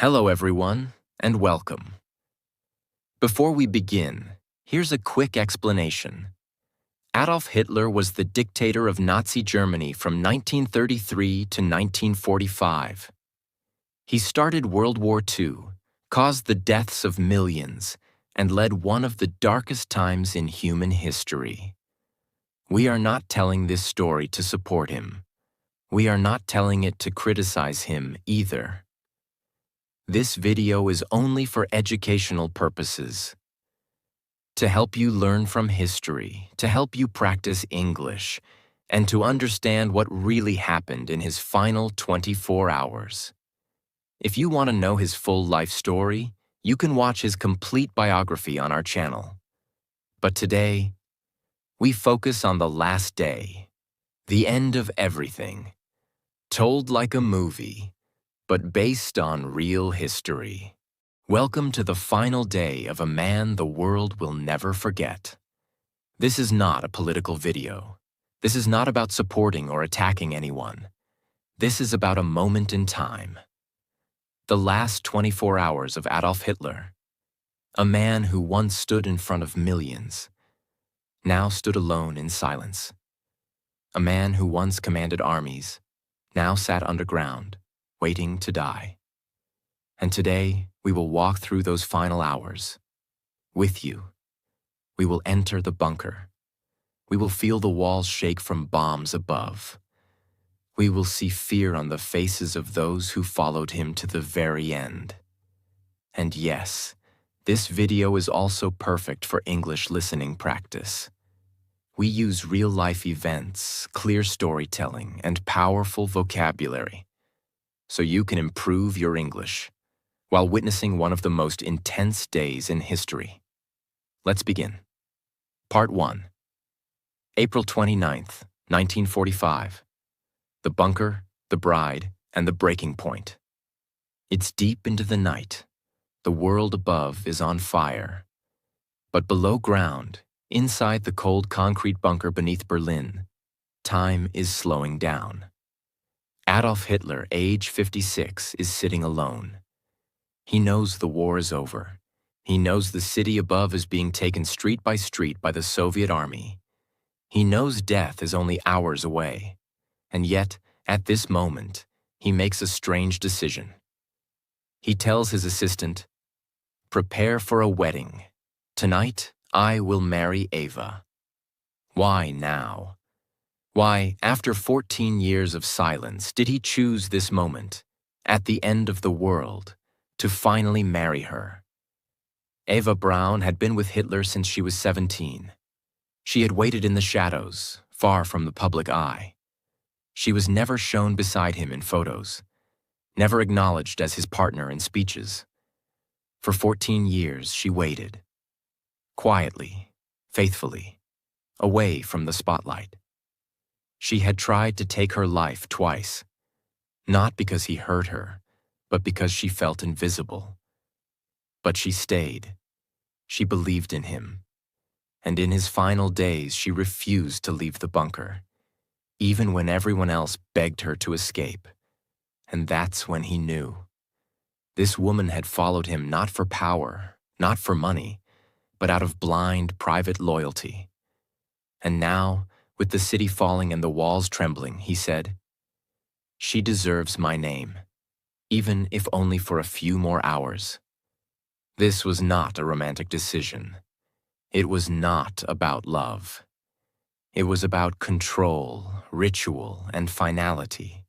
Hello everyone, and welcome. Before we begin, here's a quick explanation. Adolf Hitler was the dictator of Nazi Germany from 1933 to 1945. He started World War II, caused the deaths of millions, and led one of the darkest times in human history. We are not telling this story to support him. We are not telling it to criticize him either. This video is only for educational purposes. To help you learn from history, to help you practice English, and to understand what really happened in his final 24 hours. If you want to know his full life story, you can watch his complete biography on our channel. But today, we focus on the last day, the end of everything, told like a movie, but based on real history. Welcome to the final day of a man the world will never forget. This is not a political video. This is not about supporting or attacking anyone. This is about a moment in time. The last 24 hours of Adolf Hitler, a man who once stood in front of millions, now stood alone in silence. A man who once commanded armies, now sat underground, waiting to die. And today, we will walk through those final hours. With you. We will enter the bunker. We will feel the walls shake from bombs above. We will see fear on the faces of those who followed him to the very end. And yes, this video is also perfect for English listening practice. We use real-life events, clear storytelling, and powerful vocabulary, so you can improve your English while witnessing one of the most intense days in history. Let's begin. Part 1. April 29th, 1945. The bunker, the bride, and the breaking point. It's deep into the night. The world above is on fire. But below ground, inside the cold concrete bunker beneath Berlin, time is slowing down. Adolf Hitler, age 56, is sitting alone. He knows the war is over. He knows the city above is being taken street by the Soviet army. He knows death is only hours away. And yet, at this moment, he makes a strange decision. He tells his assistant, "Prepare for a wedding. Tonight, I will marry Eva." Why now? Why, after 14 years of silence, did he choose this moment, at the end of the world, to finally marry her? Eva Braun had been with Hitler since she was 17. She had waited in the shadows, far from the public eye. She was never shown beside him in photos, never acknowledged as his partner in speeches. For 14 years, she waited, quietly, faithfully, away from the spotlight. She had tried to take her life twice, not because he hurt her, but because she felt invisible. But she stayed. She believed in him. And in his final days, she refused to leave the bunker, even when everyone else begged her to escape. And that's when he knew. This woman had followed him not for power, not for money, but out of blind, private loyalty. And now, with the city falling and the walls trembling, he said, "She deserves my name, even if only for a few more hours." This was not a romantic decision. It was not about love. It was about control, ritual, and finality.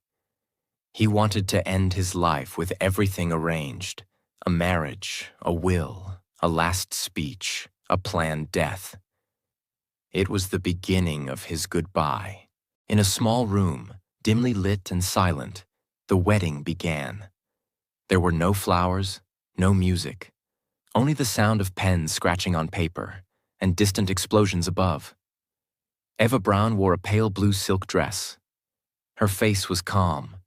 He wanted to end his life with everything arranged: a marriage, a will, a last speech, a planned death. It was the beginning of his goodbye. In a small room, dimly lit and silent, the wedding began. There were no flowers, no music, only the sound of pens scratching on paper and distant explosions above. Eva Braun wore a pale blue silk dress. Her face was calm,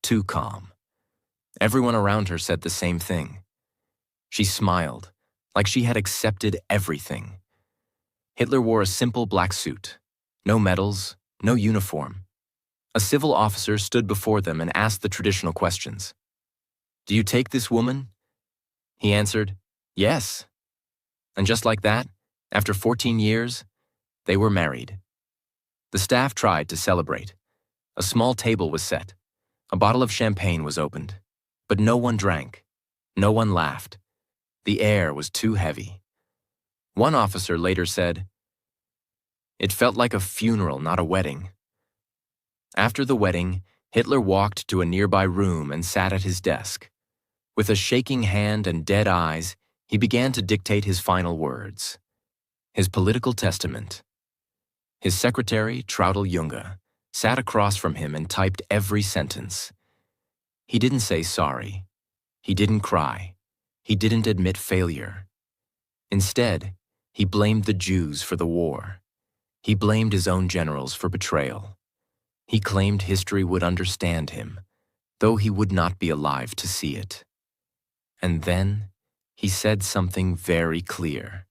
too calm. Everyone around her said the same thing. She smiled, like she had accepted everything. Hitler wore a simple black suit, no medals, no uniform. A civil officer stood before them and asked the traditional questions. "Do you take this woman?" He answered, "Yes." And just like that, after 14 years, they were married. The staff tried to celebrate. A small table was set. A bottle of champagne was opened. But no one drank. No one laughed. The air was too heavy. One officer later said, "It felt like a funeral, not a wedding." After the wedding, Hitler walked to a nearby room and sat at his desk. With a shaking hand and dead eyes, he began to dictate his final words. His political testament. His secretary, Traudl Junge, sat across from him and typed every sentence. He didn't say sorry. He didn't cry. He didn't admit failure. Instead, he blamed the Jews for the war. He blamed his own generals for betrayal. He claimed history would understand him, though he would not be alive to see it. And then, he said something very clear.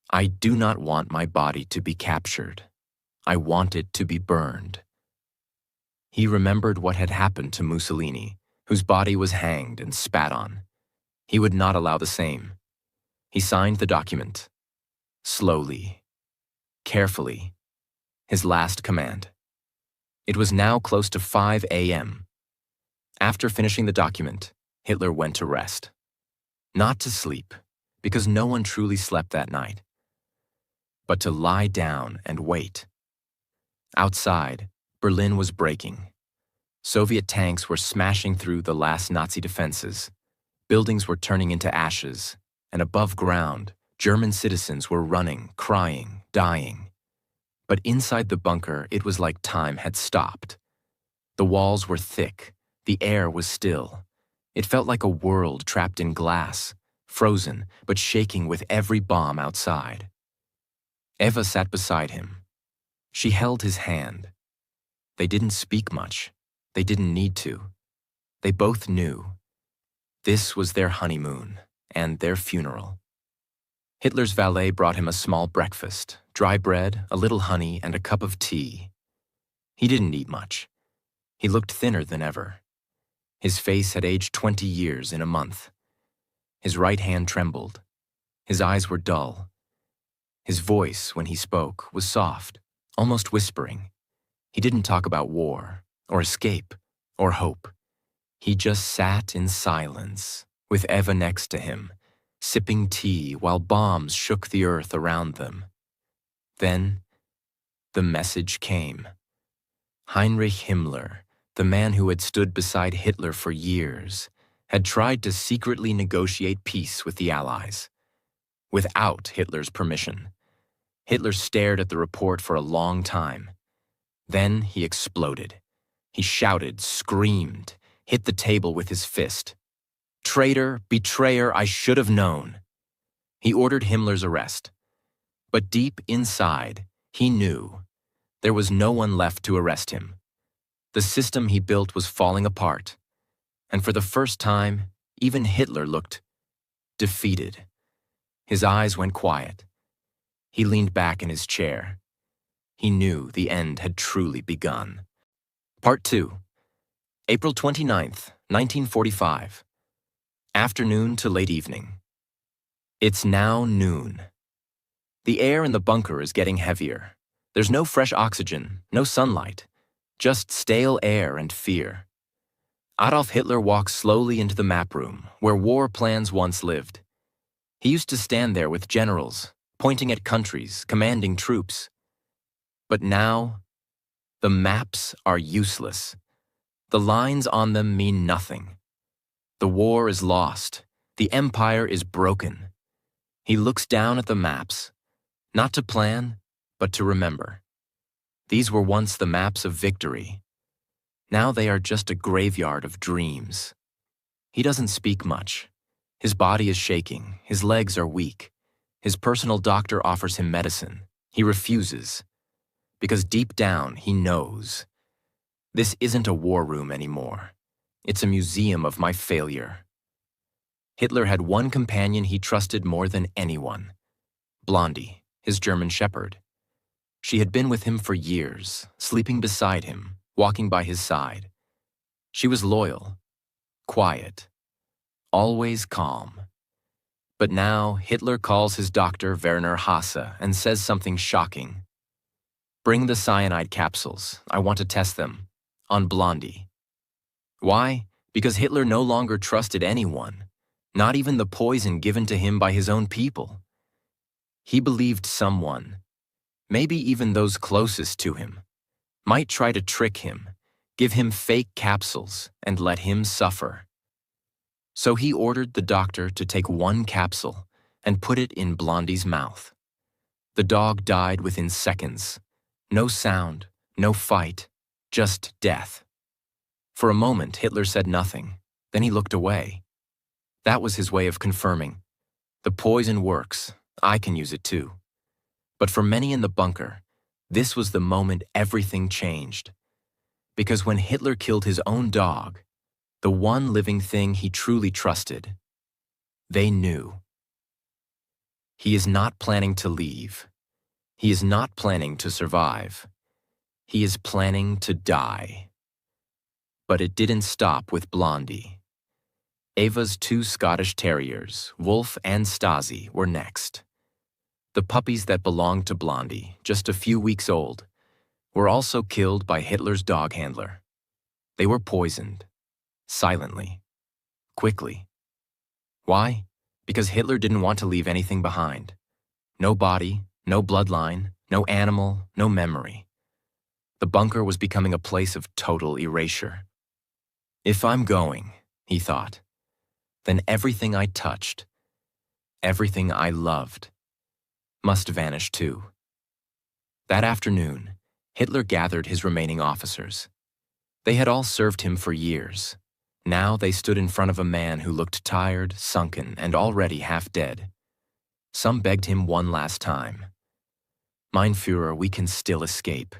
"I do not want my body to be captured. I want it to be burned." He remembered what had happened to Mussolini, whose body was hanged and spat on. He would not allow the same. He signed the document. Slowly, carefully, his last command. It was now close to 5 a.m. After finishing the document, Hitler went to rest. Not to sleep, because no one truly slept that night, but to lie down and wait. Outside, Berlin was breaking. Soviet tanks were smashing through the last Nazi defenses. Buildings were turning into ashes, and above ground, German citizens were running, crying, dying. But inside the bunker, it was like time had stopped. The walls were thick, the air was still. It felt like a world trapped in glass, frozen but shaking with every bomb outside. Eva sat beside him. She held his hand. They didn't speak much. They didn't need to. They both knew. This was their honeymoon and their funeral. Hitler's valet brought him a small breakfast, dry bread, a little honey, and a cup of tea. He didn't eat much. He looked thinner than ever. His face had aged 20 years in a month. His right hand trembled. His eyes were dull. His voice, when he spoke, was soft, almost whispering. He didn't talk about war, or escape, or hope. He just sat in silence, with Eva next to him, sipping tea while bombs shook the earth around them. Then, the message came. Heinrich Himmler, the man who had stood beside Hitler for years, had tried to secretly negotiate peace with the Allies, without Hitler's permission. Hitler stared at the report for a long time. Then he exploded. He shouted, screamed, hit the table with his fist. "Traitor, betrayer, I should have known." He ordered Himmler's arrest. But deep inside, he knew there was no one left to arrest him. The system he built was falling apart. And for the first time, even Hitler looked defeated. His eyes went quiet. He leaned back in his chair. He knew the end had truly begun. Part 2. April 29th, 1945. Afternoon to late evening. It's now noon. The air in the bunker is getting heavier. There's no fresh oxygen, no sunlight, just stale air and fear. Adolf Hitler walks slowly into the map room, where war plans once lived. He used to stand there with generals, pointing at countries, commanding troops. But now, the maps are useless. The lines on them mean nothing. The war is lost. The empire is broken. He looks down at the maps, not to plan, but to remember. These were once the maps of victory. Now they are just a graveyard of dreams. He doesn't speak much. His body is shaking. His legs are weak. His personal doctor offers him medicine. He refuses. Because deep down, he knows. This isn't a war room anymore. It's a museum of my failure. Hitler had one companion he trusted more than anyone. Blondie, his German shepherd. She had been with him for years, sleeping beside him, walking by his side. She was loyal, quiet, always calm. But now Hitler calls his doctor Werner Hasse and says something shocking. "Bring the cyanide capsules. I want to test them. On Blondie." Why? Because Hitler no longer trusted anyone, not even the poison given to him by his own people. He believed someone, maybe even those closest to him, might try to trick him, give him fake capsules, and let him suffer. So he ordered the doctor to take one capsule and put it in Blondie's mouth. The dog died within seconds. No sound, no fight, just death. For a moment, Hitler said nothing. Then he looked away. That was his way of confirming, "The poison works. I can use it too." But for many in the bunker, this was the moment everything changed. Because when Hitler killed his own dog, the one living thing he truly trusted, they knew. He is not planning to leave. He is not planning to survive. He is planning to die. But it didn't stop with Blondie. Ava's 2 Scottish terriers, Wolf and Stasi, were next. The puppies that belonged to Blondie, just a few weeks old, were also killed by Hitler's dog handler. They were poisoned, silently, quickly. Why? Because Hitler didn't want to leave anything behind. No body, no bloodline, no animal, no memory. The bunker was becoming a place of total erasure. If I'm going, he thought, then everything I touched, everything I loved, must vanish too. That afternoon, Hitler gathered his remaining officers. They had all served him for years. Now they stood in front of a man who looked tired, sunken, and already half dead. Some begged him one last time. "Mein Führer, we can still escape.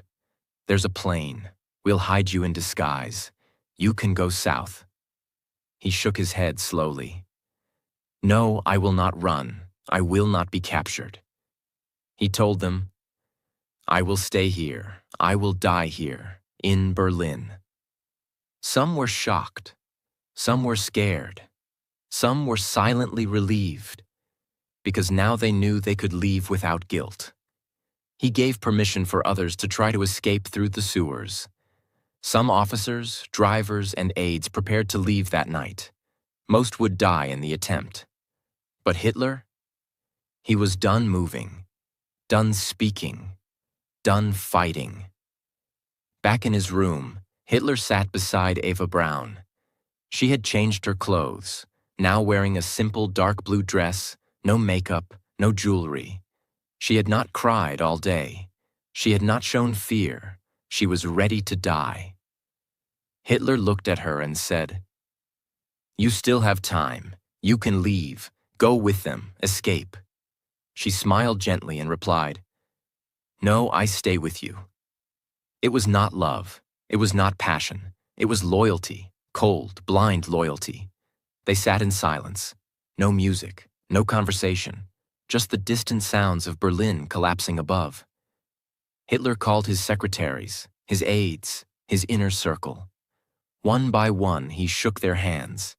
There's a plane. We'll hide you in disguise. You can go south." He shook his head slowly. "No, I will not run. I will not be captured." He told them, "I will stay here. I will die here, in Berlin." Some were shocked. Some were scared. Some were silently relieved, because now they knew they could leave without guilt. He gave permission for others to try to escape through the sewers. Some officers, drivers, and aides prepared to leave that night. Most would die in the attempt. But Hitler? He was done moving, done speaking, done fighting. Back in his room, Hitler sat beside Eva Braun. She had changed her clothes, now wearing a simple dark blue dress, no makeup, no jewelry. She had not cried all day. She had not shown fear. She was ready to die. Hitler looked at her and said, "You still have time. You can leave. Go with them. Escape." She smiled gently and replied, "No, I stay with you." It was not love. It was not passion. It was loyalty, cold, blind loyalty. They sat in silence. No music, no conversation, just the distant sounds of Berlin collapsing above. Hitler called his secretaries, his aides, his inner circle. One by one, he shook their hands.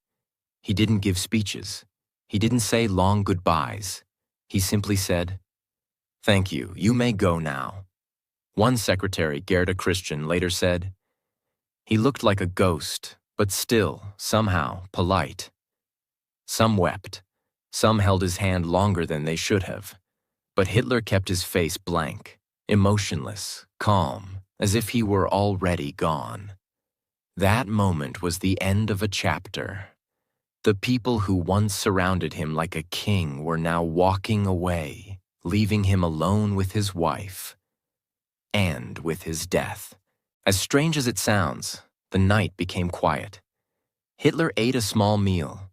He didn't give speeches. He didn't say long goodbyes. He simply said, "Thank you, you may go now." One secretary, Gerda Christian, later said, "He looked like a ghost, but still, somehow, polite." Some wept. Some held his hand longer than they should have. But Hitler kept his face blank, emotionless, calm, as if he were already gone. That moment was the end of a chapter. The people who once surrounded him like a king were now walking away, leaving him alone with his wife and with his death. As strange as it sounds, the night became quiet. Hitler ate a small meal,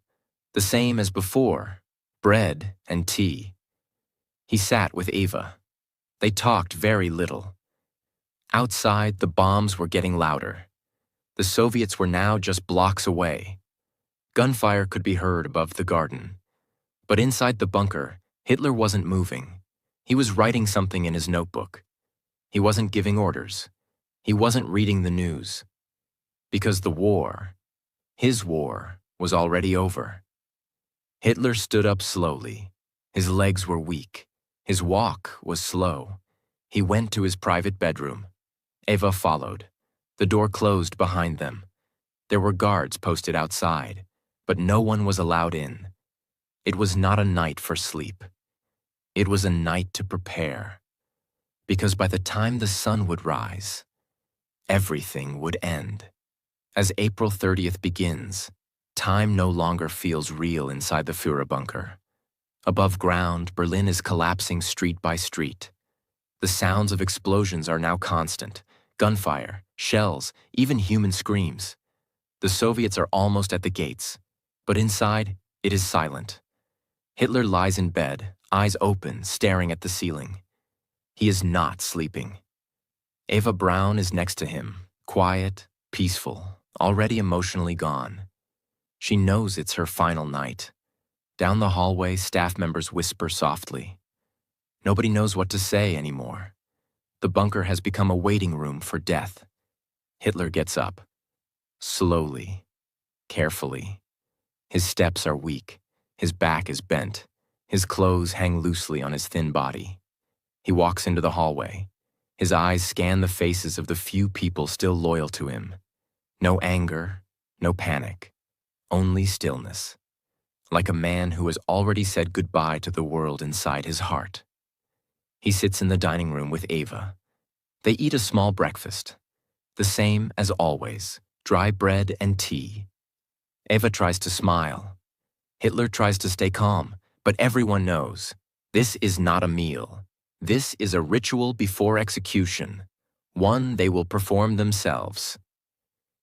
the same as before, bread and tea. He sat with Eva. They talked very little. Outside, the bombs were getting louder. The Soviets were now just blocks away. Gunfire could be heard above the garden. But inside the bunker, Hitler wasn't moving. He was writing something in his notebook. He wasn't giving orders. He wasn't reading the news. Because the war, his war, was already over. Hitler stood up slowly. His legs were weak. His walk was slow. He went to his private bedroom. Eva followed. The door closed behind them. There were guards posted outside, but no one was allowed in. It was not a night for sleep. It was a night to prepare. Because by the time the sun would rise, everything would end. As April 30th begins, time no longer feels real inside the Führer bunker. Above ground, Berlin is collapsing street by street. The sounds of explosions are now constant. Gunfire, shells, even human screams. The Soviets are almost at the gates, but inside, it is silent. Hitler lies in bed, eyes open, staring at the ceiling. He is not sleeping. Eva Braun is next to him, quiet, peaceful, already emotionally gone. She knows it's her final night. Down the hallway, staff members whisper softly. Nobody knows what to say anymore. The bunker has become a waiting room for death. Hitler gets up. Slowly, carefully. His steps are weak. His back is bent. His clothes hang loosely on his thin body. He walks into the hallway. His eyes scan the faces of the few people still loyal to him. No anger, no panic, only stillness. Like a man who has already said goodbye to the world inside his heart. He sits in the dining room with Eva. They eat a small breakfast. The same as always, dry bread and tea. Eva tries to smile. Hitler tries to stay calm, but everyone knows, this is not a meal. This is a ritual before execution, one they will perform themselves.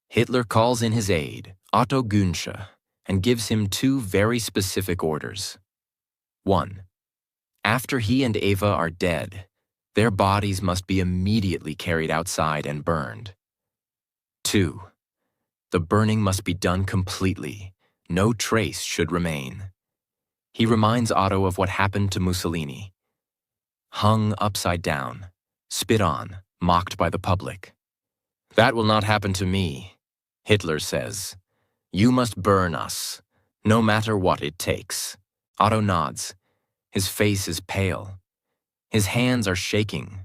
Hitler calls in his aide, Otto Günsche, and gives him two very specific orders. 1. After he and Eva are dead, their bodies must be immediately carried outside and burned. 2. The burning must be done completely. No trace should remain. He reminds Otto of what happened to Mussolini. Hung upside down, spit on, mocked by the public. That will not happen to me, Hitler says. You must burn us, no matter what it takes. Otto nods. His face is pale. His hands are shaking,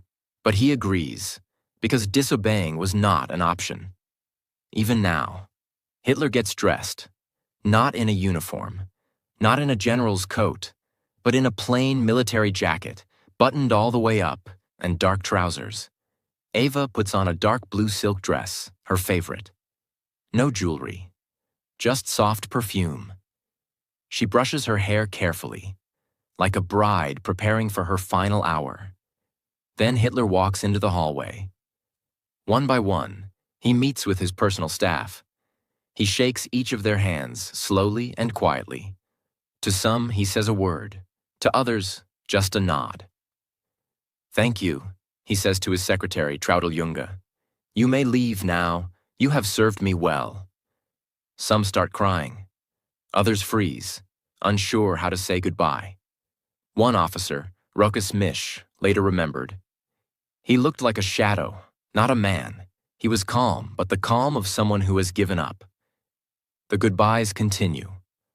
but he agrees, because disobeying was not an option. Even now, Hitler gets dressed, not in a uniform, not in a general's coat, but in a plain military jacket, buttoned all the way up, and dark trousers. Eva puts on a dark blue silk dress, her favorite. No jewelry, just soft perfume. She brushes her hair carefully, like a bride preparing for her final hour. Then Hitler walks into the hallway. One by one, he meets with his personal staff. He shakes each of their hands slowly and quietly. To some, he says a word. To others, just a nod. Thank you, he says to his secretary, Traudl Junge. You may leave now. You have served me well. Some start crying. Others freeze, unsure how to say goodbye. One officer, Rokas Misch, later remembered. He looked like a shadow, not a man. He was calm, but the calm of someone who has given up. The goodbyes continue,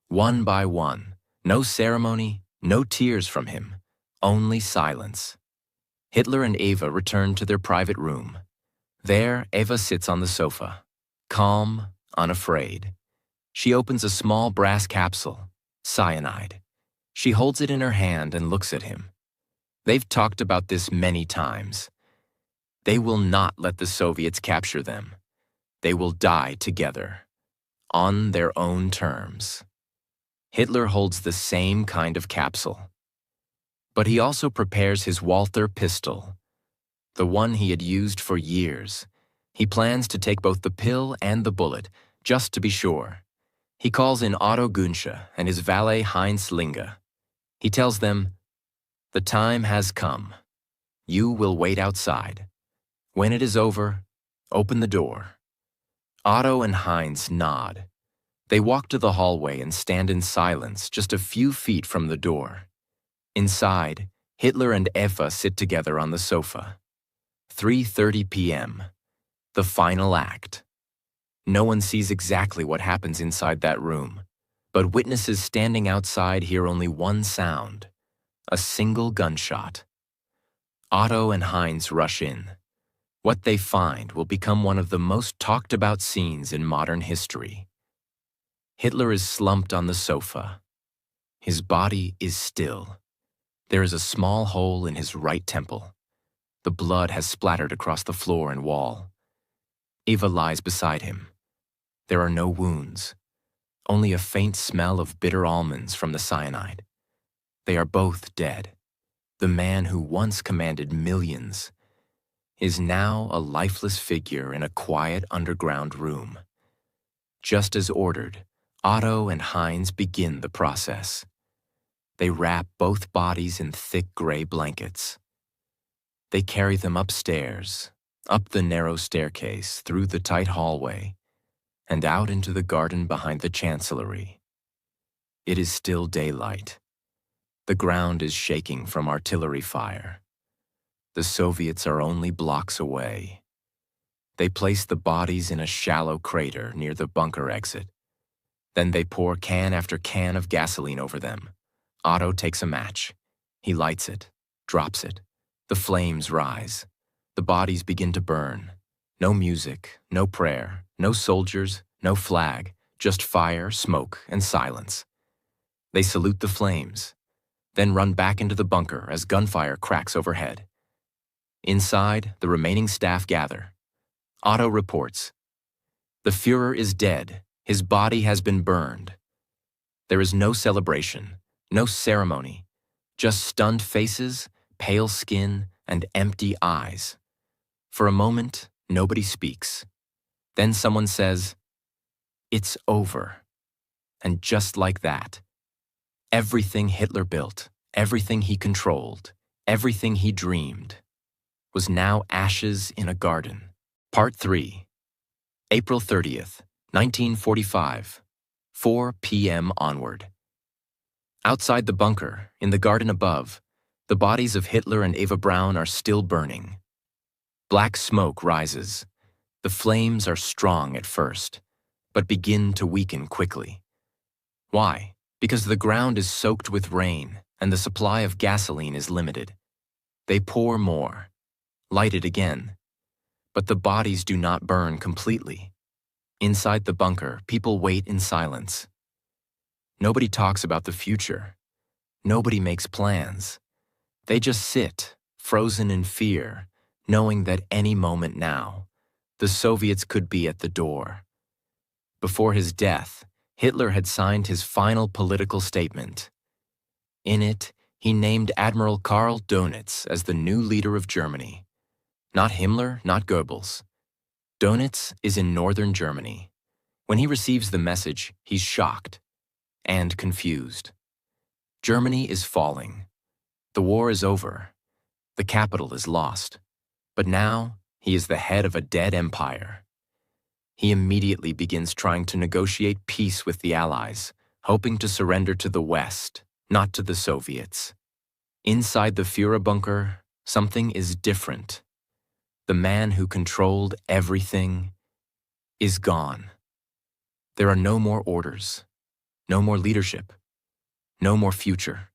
one by one. No ceremony, no tears from him, only silence. Hitler and Eva return to their private room. There, Eva sits on the sofa, calm, unafraid. She opens a small brass capsule, cyanide. She holds it in her hand and looks at him. They've talked about this many times. They will not let the Soviets capture them. They will die together, on their own terms. Hitler holds the same kind of capsule. But he also prepares his Walther pistol, the one he had used for years. He plans to take both the pill and the bullet, just to be sure. He calls in Otto Günsche and his valet Heinz Linge. He tells them, the time has come. You will wait outside. When it is over, open the door. Otto and Heinz nod. They walk to the hallway and stand in silence just a few feet from the door. Inside, Hitler and Eva sit together on the sofa. 3:30 p.m. The final act. No one sees exactly what happens inside that room, But witnesses standing outside hear only one sound, a single gunshot. Otto and Heinz rush in. What they find will become one of the most talked about scenes in modern history. Hitler is slumped on the sofa. His body is still. There is a small hole in his right temple. The blood has splattered across the floor and wall. Eva lies beside him. There are no wounds, only a faint smell of bitter almonds from the cyanide. They are both dead. The man who once commanded millions is now a lifeless figure in a quiet underground room. Just as ordered, Otto and Heinz begin the process. They wrap both bodies in thick gray blankets. They carry them upstairs, up the narrow staircase, through the tight hallway, and out into the garden behind the chancellery. It is still daylight. The ground is shaking from artillery fire. The Soviets are only blocks away. They place the bodies in a shallow crater near the bunker exit. Then they pour can after can of gasoline over them. Otto takes a match. He lights it, drops it. The flames rise. The bodies begin to burn. No music, no prayer, no soldiers, no flag, just fire, smoke, and silence. They salute the flames, then run back into the bunker as gunfire cracks overhead. Inside, the remaining staff gather. Otto reports, "The Führer is dead. His body has been burned." There is no celebration, no ceremony, just stunned faces, pale skin, and empty eyes. For a moment, nobody speaks. Then someone says, "It's over." And just like that, everything Hitler built, everything he controlled, everything he dreamed, was now ashes in a garden. Part 3. April 30th, 1945, 4 p.m. onward. Outside the bunker, in the garden above, the bodies of Hitler and Eva Braun are still burning. Black smoke rises. The flames are strong at first, but begin to weaken quickly. Why? Because the ground is soaked with rain and the supply of gasoline is limited. They pour more, light it again, but the bodies do not burn completely. Inside the bunker, people wait in silence. Nobody talks about the future. Nobody makes plans. They just sit, frozen in fear, knowing that any moment now, the Soviets could be at the door. Before his death, Hitler had signed his final political statement. In it, he named Admiral Karl Dönitz as the new leader of Germany. Not Himmler, not Goebbels. Dönitz is in northern Germany. When he receives the message, he's shocked and confused. Germany is falling. The war is over. The capital is lost. But now, he is the head of a dead empire. He immediately begins trying to negotiate peace with the Allies, hoping to surrender to the West, not to the Soviets. Inside the Führer bunker, something is different. The man who controlled everything is gone. There are no more orders, no more leadership, no more future.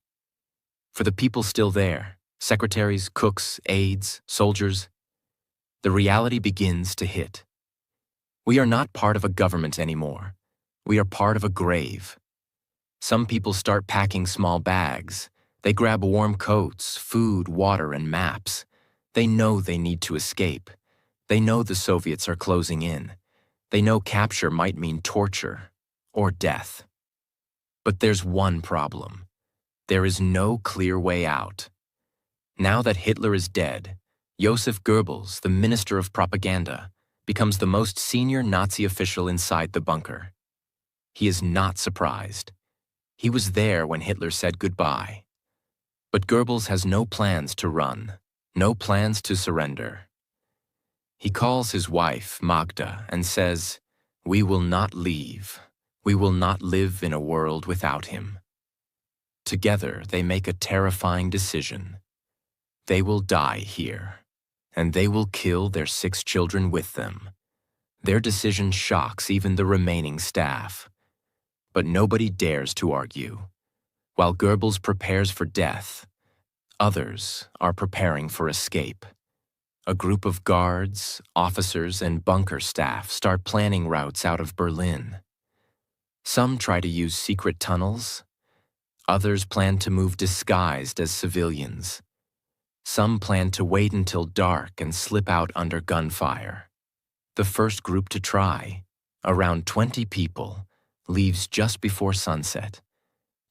For the people still there, secretaries, cooks, aides, soldiers, the reality begins to hit. We are not part of a government anymore. We are part of a grave. Some people start packing small bags. They grab warm coats, food, water, and maps. They know they need to escape. They know the Soviets are closing in. They know capture might mean torture or death. But there's one problem. There is no clear way out. Now that Hitler is dead, Joseph Goebbels, the Minister of Propaganda, becomes the most senior Nazi official inside the bunker. He is not surprised. He was there when Hitler said goodbye. But Goebbels has no plans to run, no plans to surrender. He calls his wife, Magda, and says, "We will not leave. We will not live in a world without him." Together, they make a terrifying decision. They will die here, and they will kill their 6 children with them. Their decision shocks even the remaining staff. But nobody dares to argue. While Goebbels prepares for death, others are preparing for escape. A group of guards, officers, and bunker staff start planning routes out of Berlin. Some try to use secret tunnels. Others plan to move disguised as civilians. Some plan to wait until dark and slip out under gunfire. The first group to try, around 20 people, leaves just before sunset.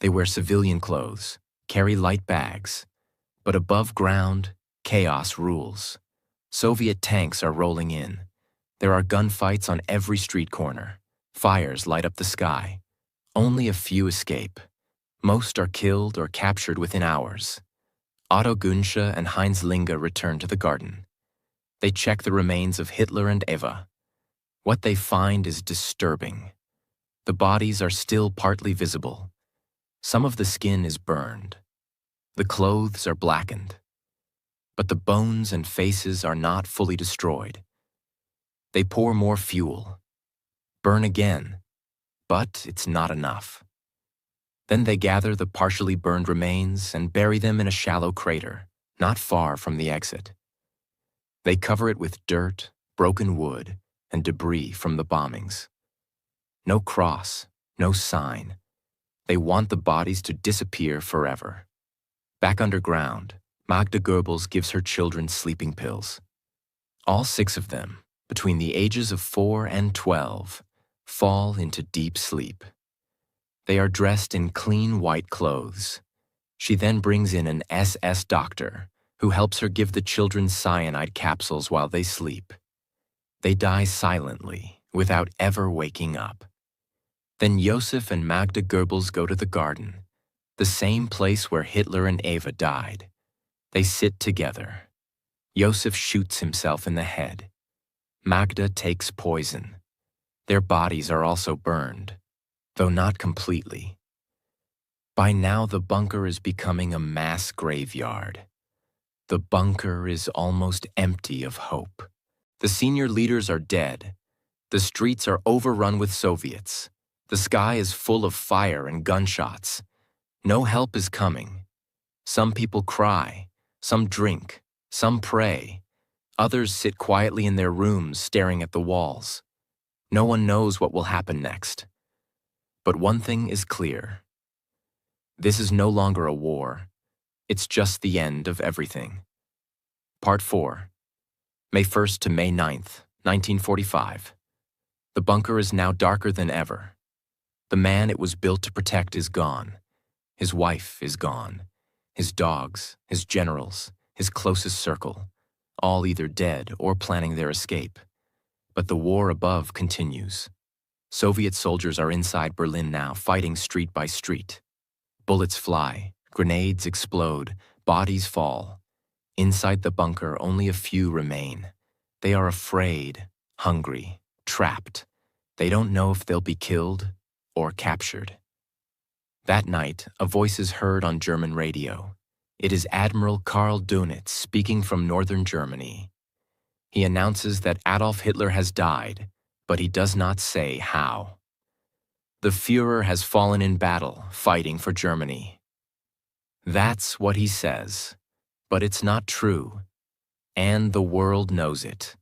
They wear civilian clothes, carry light bags, but above ground, chaos rules. Soviet tanks are rolling in. There are gunfights on every street corner. Fires light up the sky. Only a few escape. Most are killed or captured within hours. Otto Günsche and Heinz Linge return to the garden. They check the remains of Hitler and Eva. What they find is disturbing. The bodies are still partly visible. Some of the skin is burned. The clothes are blackened. But the bones and faces are not fully destroyed. They pour more fuel. Burn again. But it's not enough. Then they gather the partially burned remains and bury them in a shallow crater, not far from the exit. They cover it with dirt, broken wood, and debris from the bombings. No cross, no sign. They want the bodies to disappear forever. Back underground, Magda Goebbels gives her children sleeping pills. All 6 of them, between the ages of 4 and 12, fall into deep sleep. They are dressed in clean white clothes. She then brings in an SS doctor who helps her give the children cyanide capsules while they sleep. They die silently, without ever waking up. Then Josef and Magda Goebbels go to the garden, the same place where Hitler and Eva died. They sit together. Josef shoots himself in the head. Magda takes poison. Their bodies are also burned, though not completely. By now, the bunker is becoming a mass graveyard. The bunker is almost empty of hope. The senior leaders are dead. The streets are overrun with Soviets. The sky is full of fire and gunshots. No help is coming. Some people cry, some drink, some pray. Others sit quietly in their rooms staring at the walls. No one knows what will happen next. But one thing is clear. This is no longer a war. It's just the end of everything. Part 4. May 1st to May 9th, 1945. The bunker is now darker than ever. The man it was built to protect is gone. His wife is gone. His dogs, his generals, his closest circle, all either dead or planning their escape. But the war above continues. Soviet soldiers are inside Berlin now, fighting street by street. Bullets fly, grenades explode, bodies fall. Inside the bunker, only a few remain. They are afraid, hungry, trapped. They don't know if they'll be killed or captured. That night, a voice is heard on German radio. It is Admiral Karl Dönitz speaking from northern Germany. He announces that Adolf Hitler has died, but he does not say how. The Führer has fallen in battle, fighting for Germany. That's what he says, but it's not true, and the world knows it.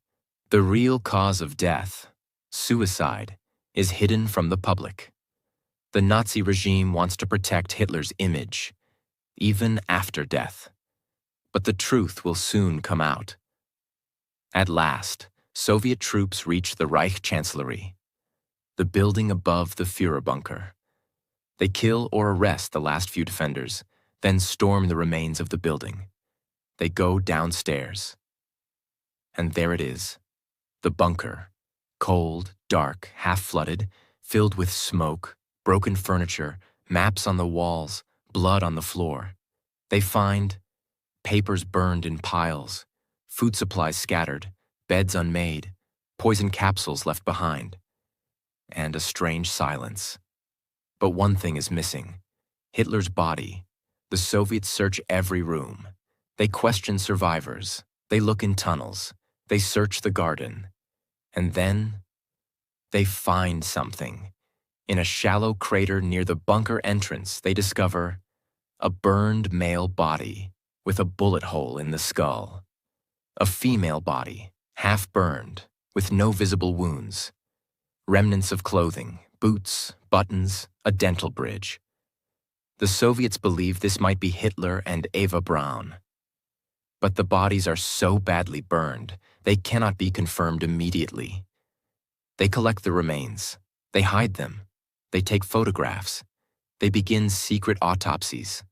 The real cause of death, suicide, is hidden from the public. The Nazi regime wants to protect Hitler's image, even after death. But the truth will soon come out. At last, Soviet troops reach the Reich Chancellery, the building above the Führer bunker. They kill or arrest the last few defenders, then storm the remains of the building. They go downstairs. And there it is, the bunker, cold, dark, half-flooded, filled with smoke, broken furniture, maps on the walls, blood on the floor. They find papers burned in piles, food supplies scattered, beds unmade, poison capsules left behind, and a strange silence. But one thing is missing: Hitler's body. The Soviets search every room. They question survivors. They look in tunnels. They search the garden. And then they find something. In a shallow crater near the bunker entrance, they discover a burned male body with a bullet hole in the skull. A female body, half burned, with no visible wounds. Remnants of clothing, boots, buttons, a dental bridge. The Soviets believe this might be Hitler and Eva Braun. But the bodies are so badly burned, they cannot be confirmed immediately. They collect the remains. They hide them. They take photographs. They begin secret autopsies.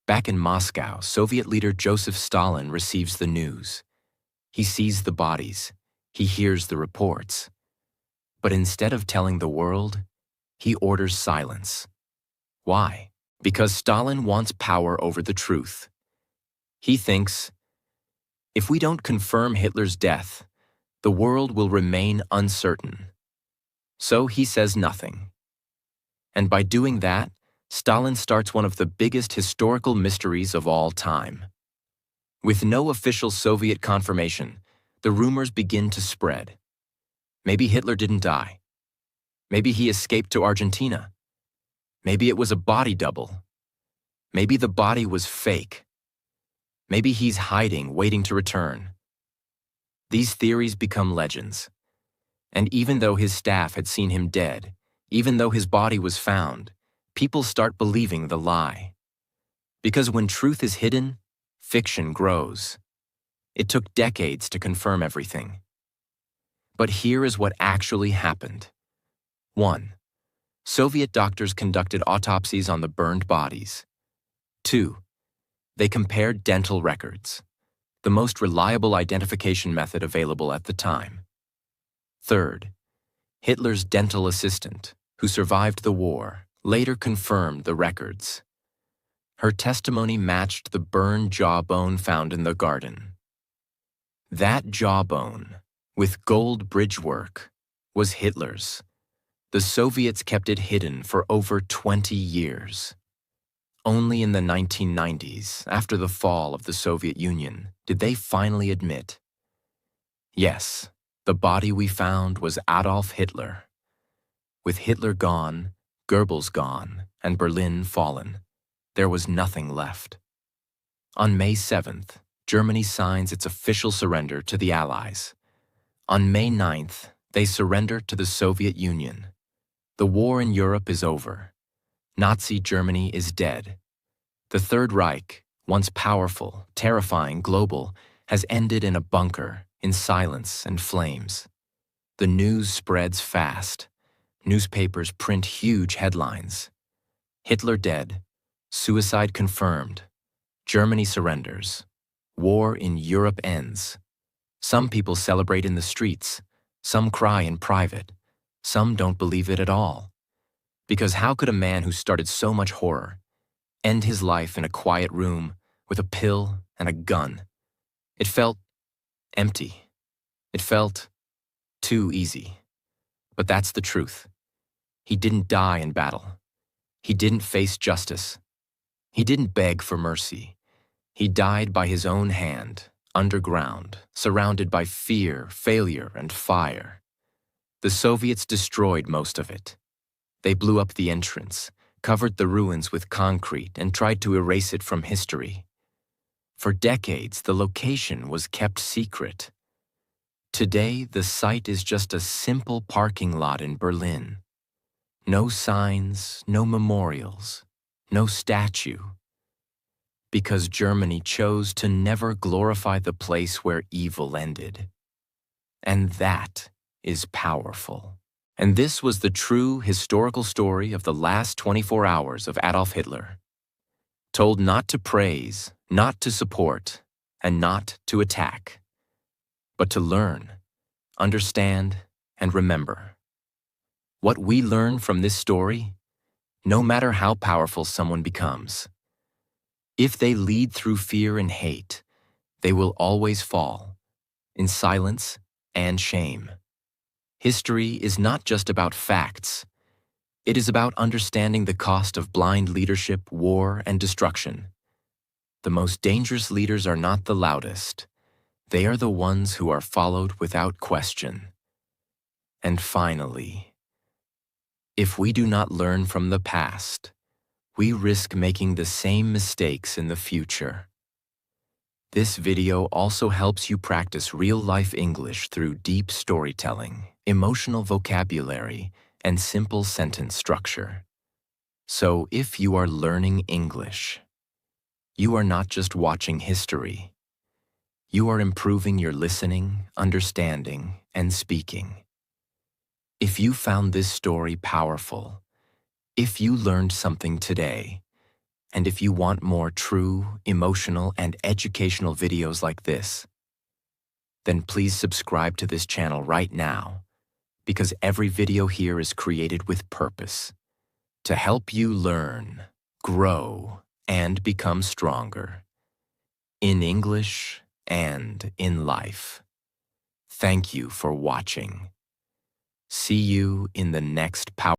Back in Moscow, Soviet leader Joseph Stalin receives the news. He sees the bodies. He hears the reports. But instead of telling the world, he orders silence. Why? Because Stalin wants power over the truth. He thinks, if we don't confirm Hitler's death, the world will remain uncertain. So he says nothing. And by doing that, Stalin starts one of the biggest historical mysteries of all time. With no official Soviet confirmation, the rumors begin to spread. Maybe Hitler didn't die. Maybe he escaped to Argentina. Maybe it was a body double. Maybe the body was fake. Maybe he's hiding, waiting to return. These theories become legends. And even though his staff had seen him dead, even though his body was found, people start believing the lie. Because when truth is hidden, fiction grows. It took decades to confirm everything. But here is what actually happened. 1. Soviet doctors conducted autopsies on the burned bodies. 2. They compared dental records, the most reliable identification method available at the time. 3. Hitler's dental assistant, who survived the war, later confirmed the records. Her testimony matched the burned jawbone found in the garden. That jawbone, with gold bridgework, was Hitler's. The Soviets kept it hidden for over 20 years. Only in the 1990s, after the fall of the Soviet Union, did they finally admit, yes, the body we found was Adolf Hitler. With Hitler gone, Goebbels gone, and Berlin fallen, there was nothing left. On May 7th, Germany signs its official surrender to the Allies. On May 9th, they surrender to the Soviet Union. The war in Europe is over. Nazi Germany is dead. The Third Reich, once powerful, terrifying, global, has ended in a bunker, in silence and flames. The news spreads fast. Newspapers print huge headlines. Hitler dead. Suicide confirmed. Germany surrenders. War in Europe ends. Some people celebrate in the streets. Some cry in private. Some don't believe it at all. Because how could a man who started so much horror end his life in a quiet room with a pill and a gun? It felt empty. It felt too easy. But that's the truth. He didn't die in battle. He didn't face justice. He didn't beg for mercy. He died by his own hand, underground, surrounded by fear, failure, and fire. The Soviets destroyed most of it. They blew up the entrance, covered the ruins with concrete, and tried to erase it from history. For decades, the location was kept secret. Today, the site is just a simple parking lot in Berlin. No signs, no memorials, no statue. Because Germany chose to never glorify the place where evil ended. And that is powerful. And this was the true historical story of the last 24 hours of Adolf Hitler. Told not to praise, not to support, and not to attack, but to learn, understand, and remember. What we learn from this story, no matter how powerful someone becomes, if they lead through fear and hate, they will always fall, in silence and shame. History is not just about facts. It is about understanding the cost of blind leadership, war, and destruction. The most dangerous leaders are not the loudest. They are the ones who are followed without question. And finally, If we do not learn from the past, we risk making the same mistakes in the future. This video also helps you practice real-life English through deep storytelling, emotional vocabulary, and simple sentence structure. So if you are learning English, you are not just watching history. You are improving your listening, understanding, and speaking. If you found this story powerful, if you learned something today, and if you want more true, emotional, and educational videos like this, then please subscribe to this channel right now, because every video here is created with purpose, to help you learn, grow, and become stronger, in English and in life. Thank you for watching. See you in the next